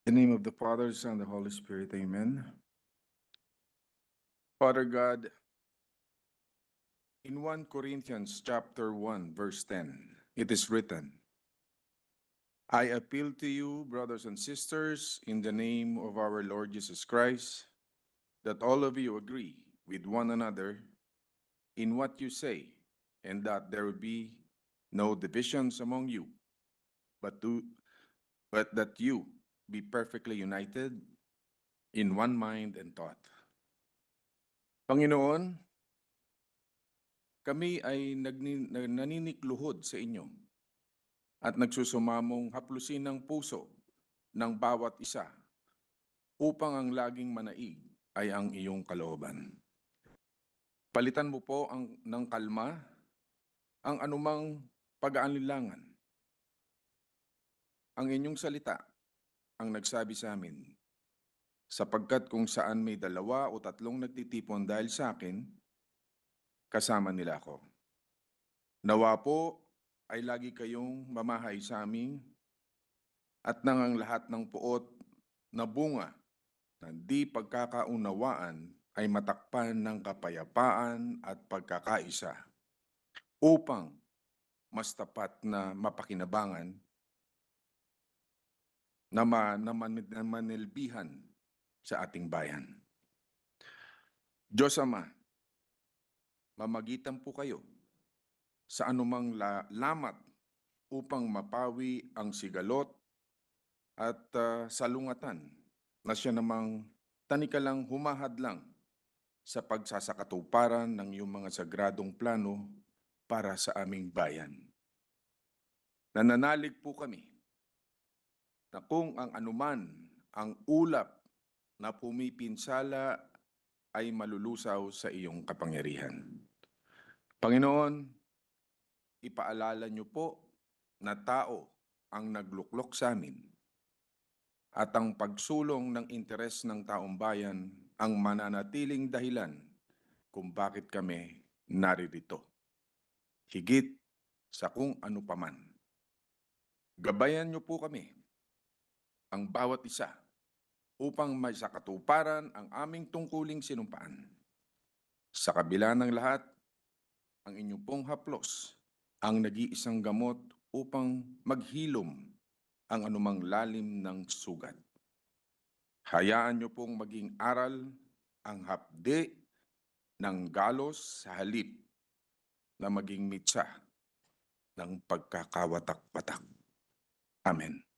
In the name of the Father, Son, and the Holy Spirit, amen. Father God, in 1 Corinthians chapter 1, verse 10, it is written, I appeal to you, brothers and sisters, in the name of our Lord Jesus Christ, that all of you agree with one another in what you say, and that there be no divisions among you, but that you be perfectly united in one mind and thought. Panginoon, kami ay naninikluhod sa inyo at nagsusumamong haplusin ng puso ng bawat isa upang ang laging manaig ay ang iyong kalooban. Palitan mo po ng kalma ang anumang pag-aalinlangan. Ang inyong salita ang nagsabi sa amin, sapagkat kung saan may 2 o 3 nagtitipon dahil sa akin, kasama nila ako. Nawa po ay lagi kayong mamahay sa amin at nang ang lahat ng puot na bunga na di pagkakaunawaan ay matakpan ng kapayapaan at pagkakaisa upang mas tapat na mapakinabangan na manilbihan sa ating bayan. Diyos Ama, mamagitan po kayo sa anumang lamat upang mapawi ang sigalot at salungatan na siya namang tanikalang humahadlang sa pagsasakatuparan ng iyong mga sagradong plano para sa aming bayan. Nananalig po kami na kung ang anuman ang ulap na pumipinsala ay malulusaw sa iyong kapangyarihan. Panginoon, ipaalala niyo po na tao ang nagluklok sa amin at ang pagsulong ng interes ng taong bayan ang mananatiling dahilan kung bakit kami naririto. Higit sa kung ano paman. Gabayan niyo po kami, ang bawat isa, upang may sakatuparan ang aming tungkuling sinumpaan. Sa kabila ng lahat, ang inyong pong haplos ang nag-iisang gamot upang maghilom ang anumang lalim ng sugat. Hayaan niyo pong maging aral ang hapde ng galos sa halip na maging mitsa ng pagkakawatak-watak. Amen.